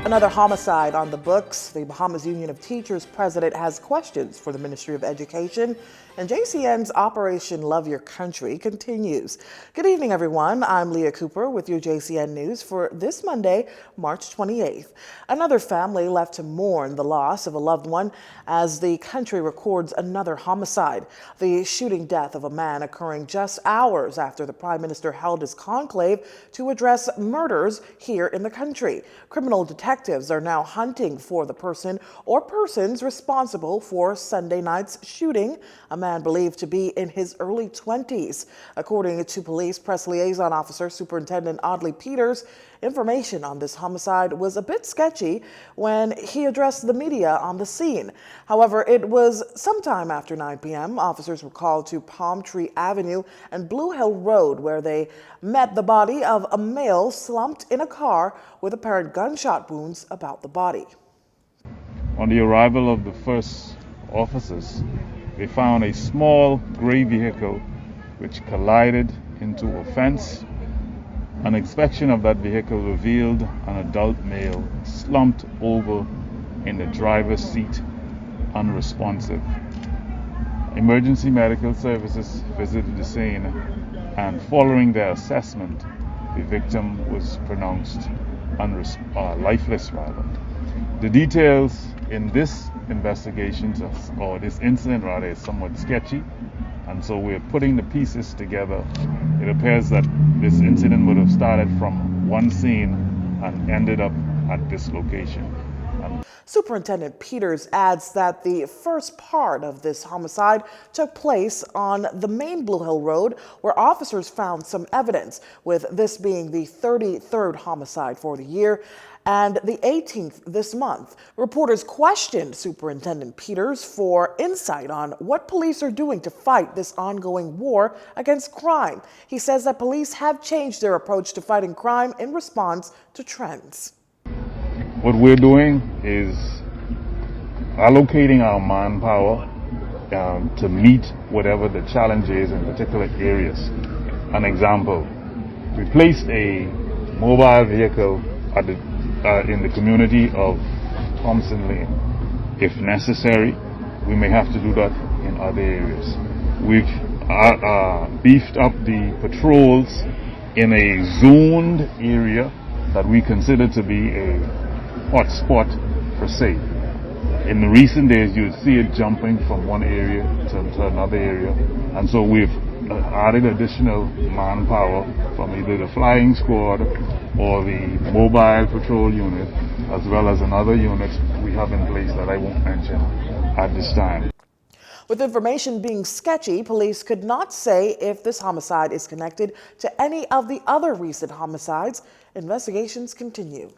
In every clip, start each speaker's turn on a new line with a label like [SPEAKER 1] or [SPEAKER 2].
[SPEAKER 1] Another homicide on the books. The Bahamas Union of Teachers president has questions for the Ministry of Education, and JCN's Operation Love Your Country continues. Good evening, everyone. I'm Leah Cooper with your JCN News for this Monday, March 28th. Another family left to mourn the loss of a loved one as the country records another homicide. The shooting death of a man occurring just hours after the Prime Minister held his conclave to address murders here in the country. Criminal detectives are now hunting for the person or persons responsible for Sunday night's shooting, a man believed to be in his early 20s. According to police press liaison officer Superintendent Audley Peters, information on this homicide was a bit sketchy when he addressed the media on the scene. However, it was sometime after 9 p.m. Officers were called to Palm Tree Avenue and Blue Hill Road, where they met the body of a male slumped in a car with apparent gunshot wounds about the body.
[SPEAKER 2] On the arrival of the first officers, they found a small gray vehicle which collided into a fence. An inspection of that vehicle revealed an adult male slumped over in the driver's seat, unresponsive. Emergency medical services visited the scene, and following their assessment, the victim was pronounced lifeless. The details in this investigation, or this incident rather, is somewhat sketchy, and so we're putting the pieces together. It appears that this incident would have started from one scene and ended up at this location.
[SPEAKER 1] Superintendent Peters adds that the first part of this homicide took place on the main Blue Hill Road, where officers found some evidence, with this being the 33rd homicide for the year and the 18th this month. Reporters questioned Superintendent Peters for insight on what police are doing to fight this ongoing war against crime. He says that police have changed their approach to fighting crime in response to trends.
[SPEAKER 2] What we're doing is allocating our manpower to meet whatever the challenge is in particular areas. An example, we placed a mobile vehicle in the community of Thompson Lane. If necessary, we may have to do that in other areas. We've beefed up the patrols in a zoned area that we consider to be a hotspot per se. In the recent days, you'd see it jumping from one area to another area, and so we've added additional manpower from either the flying squad or the mobile patrol unit, as well as another unit we have in place that I won't mention at this time.
[SPEAKER 1] With information being sketchy, police could not say if this homicide is connected to any of the other recent homicides. Investigations continue.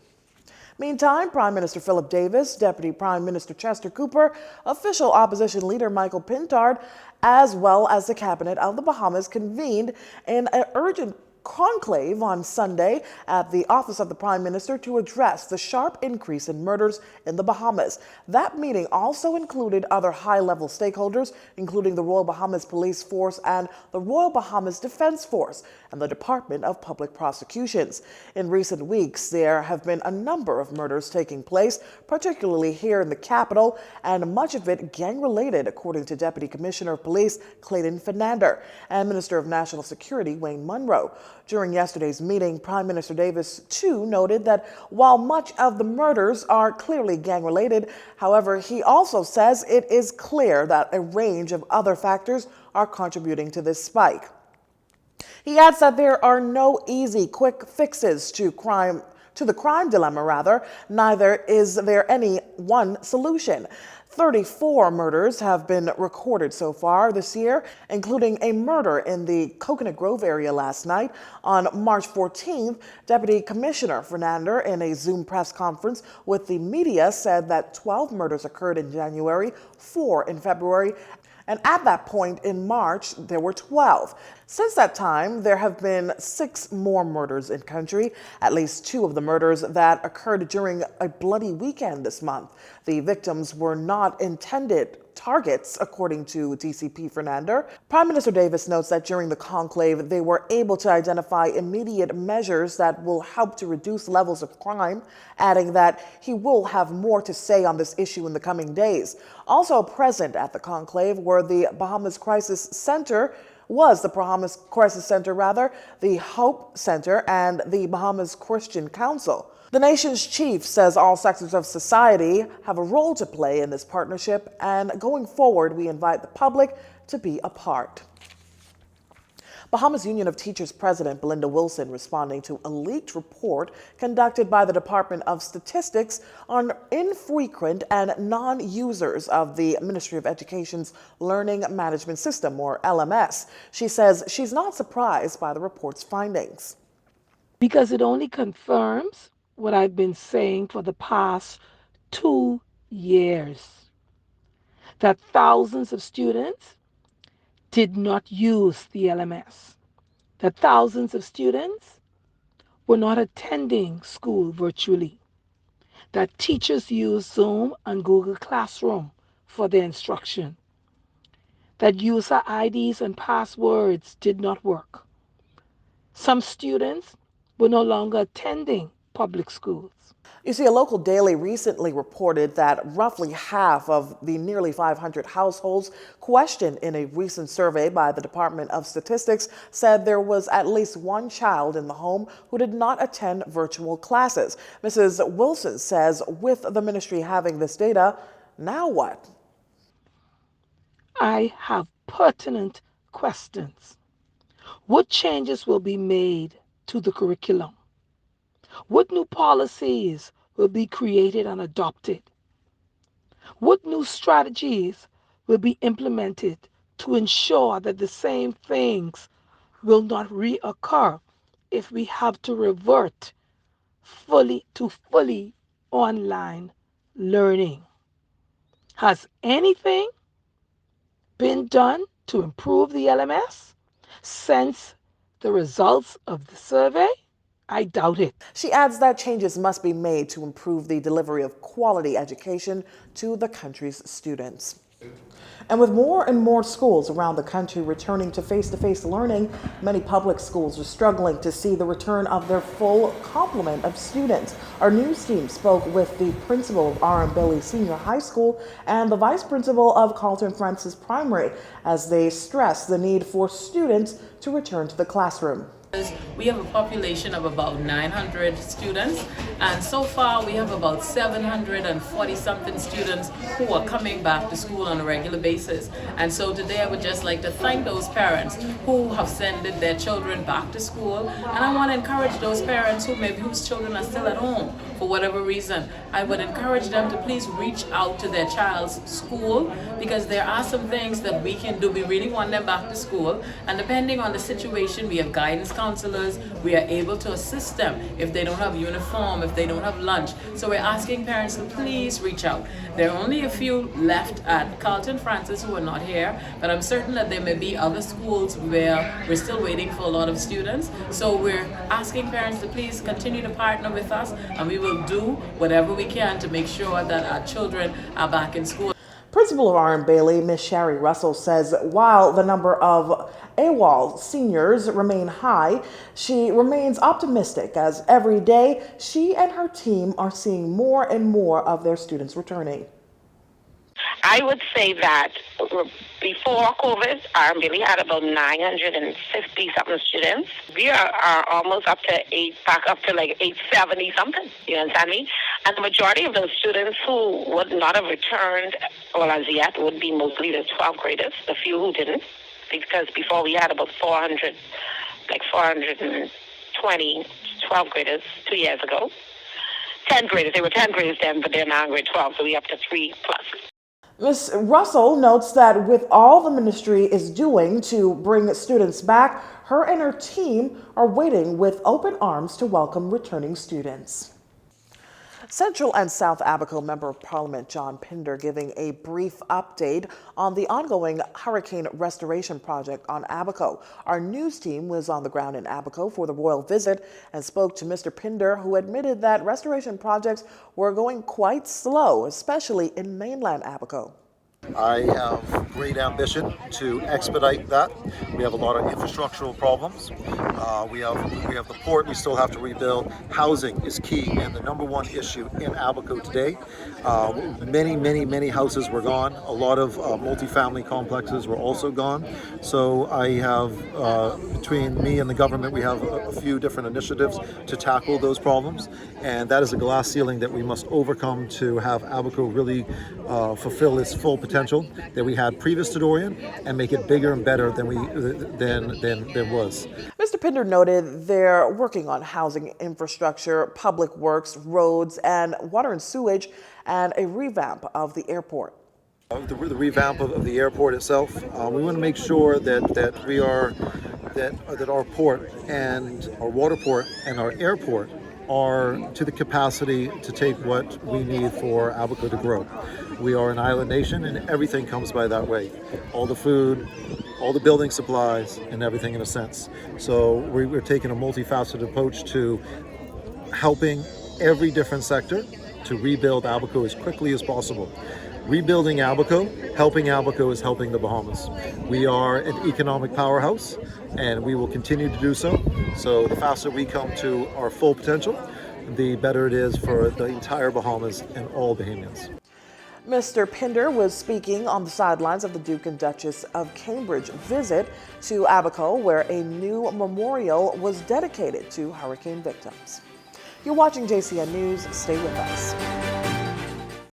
[SPEAKER 1] Meantime, Prime Minister Philip Davis, Deputy Prime Minister Chester Cooper, official opposition leader Michael Pintard, as well as the cabinet of the Bahamas convened in an urgent conclave on Sunday at the office of the Prime Minister to address the sharp increase in murders in the Bahamas. That meeting also included other high-level stakeholders, including the Royal Bahamas Police Force and the Royal Bahamas Defense Force and the Department of Public Prosecutions. In recent weeks, there have been a number of murders taking place, particularly here in the capital, and much of it gang-related, according to Deputy Commissioner of Police Clayton Fernandez and Minister of National Security Wayne Munro. During yesterday's meeting, Prime Minister Davis, too, noted that while much of the murders are clearly gang-related, however, he also says it is clear that a range of other factors are contributing to this spike. He adds that there are no easy, quick fixes to the crime dilemma, neither is there any one solution. 34 murders have been recorded so far this year, including a murder in the Coconut Grove area last night. On March 14th, Deputy Commissioner Fernandez, in a Zoom press conference with the media, said that 12 murders occurred in January, 4 in February, and at that point in March, there were 12. Since that time, there have been 6 more murders in country, at least 2 of the murders that occurred during a bloody weekend this month. The victims were not intended targets, according to DCP Fernander. Prime Minister Davis notes that during the conclave, they were able to identify immediate measures that will help to reduce levels of crime, adding that he will have more to say on this issue in the coming days. Also present at the conclave were the Bahamas Crisis Center, the Hope Center, and the Bahamas Christian Council. The nation's chief says all sectors of society have a role to play in this partnership, and going forward, we invite the public to be a part. Bahamas Union of Teachers President Belinda Wilson responding to a leaked report conducted by the Department of Statistics on infrequent and non-users of the Ministry of Education's Learning Management System, or LMS. She says she's not surprised by the report's findings.
[SPEAKER 3] Because it only confirms what I've been saying for the past 2 years, that thousands of students did not use the LMS, that thousands of students were not attending school virtually, that teachers used Zoom and Google Classroom for their instruction, that user IDs and passwords did not work. Some students were no longer attending public schools.
[SPEAKER 1] You see, a local daily recently reported that roughly half of the nearly 500 households questioned in a recent survey by the Department of Statistics said there was at least one child in the home who did not attend virtual classes. Mrs. Wilson says with the ministry having this data, now what?
[SPEAKER 3] I have pertinent questions. What changes will be made to the curriculum? What new policies will be created and adopted? What new strategies will be implemented to ensure that the same things will not reoccur if we have to revert fully online learning? Has anything been done to improve the LMS since the results of the survey? I doubt it.
[SPEAKER 1] She adds that changes must be made to improve the delivery of quality education to the country's students. And with more and more schools around the country returning to face-to-face learning, many public schools are struggling to see the return of their full complement of students. Our news team spoke with the principal of R.M. Bailey Senior High School and the vice principal of Carlton Francis Primary as they stress the need for students to return to the classroom.
[SPEAKER 4] We have a population of about 900 students, and so far we have about 740 something students who are coming back to school on a regular basis. And so today I would just like to thank those parents who have sent their children back to school, and I want to encourage those parents whose children are still at home for whatever reason. I would encourage them to please reach out to their child's school, because there are some things that we can do. We really want them back to school, and depending on the situation, we have guidance counselors. We are able to assist them if they don't have uniform, if they don't have lunch. So we're asking parents to please reach out. There are only a few left at Carlton Francis who are not here, but I'm certain that there may be other schools where we're still waiting for a lot of students. So we're asking parents to please continue to partner with us, and we will do whatever we can to make sure that our children are back in school.
[SPEAKER 1] Principal of R.M. Bailey, Ms. Sherry Russell, says while the number of AWOL seniors remain high, she remains optimistic as every day she and her team are seeing more and more of their students returning.
[SPEAKER 5] I would say that before COVID, R.M. Bailey had about 950 something students. We are almost back up to like 870 something. You understand me? And the majority of those students who would not have returned, well, as yet, would be mostly the 12th graders, the few who didn't, because before we had about 420 12th graders 2 years ago. 10th graders, they were 10th graders then, but they're now in grade 12, so we up to 3+.
[SPEAKER 1] Ms. Russell notes that with all the ministry is doing to bring students back, her and her team are waiting with open arms to welcome returning students. Central and South Abaco Member of Parliament John Pinder giving a brief update on the ongoing hurricane restoration project on Abaco. Our news team was on the ground in Abaco for the royal visit and spoke to Mr. Pinder, who admitted that restoration projects were going quite slow, especially in mainland Abaco.
[SPEAKER 6] I have great ambition to expedite that. We have a lot of infrastructural problems. We have the port we still have to rebuild. Housing is key and the number one issue in Abaco today. Many houses were gone. A lot of multifamily complexes were also gone. So I have, between me and the government, we have a few different initiatives to tackle those problems. And that is a glass ceiling that we must overcome to have Abaco really fulfill its full potential that we had previous to Dorian and make it bigger and better than was.
[SPEAKER 1] Mr. Pinder noted they're working on housing infrastructure, public works, roads, and water and sewage, and a revamp of the airport.
[SPEAKER 6] The revamp of the airport itself, we want to make sure that our port and our water port and our airport are to the capacity to take what we need for Abaco to grow. We are an island nation and everything comes by that way. All the food, all the building supplies, and everything in a sense. So we're taking a multifaceted approach to helping every different sector to rebuild Abaco as quickly as possible. Rebuilding Abaco, helping Abaco is helping the Bahamas. We are an economic powerhouse and we will continue to do so. So the faster we come to our full potential, the better it is for the entire Bahamas and all Bahamians.
[SPEAKER 1] Mr. Pinder was speaking on the sidelines of the Duke and Duchess of Cambridge visit to Abaco, where a new memorial was dedicated to hurricane victims. You're watching JCN News. Stay with us.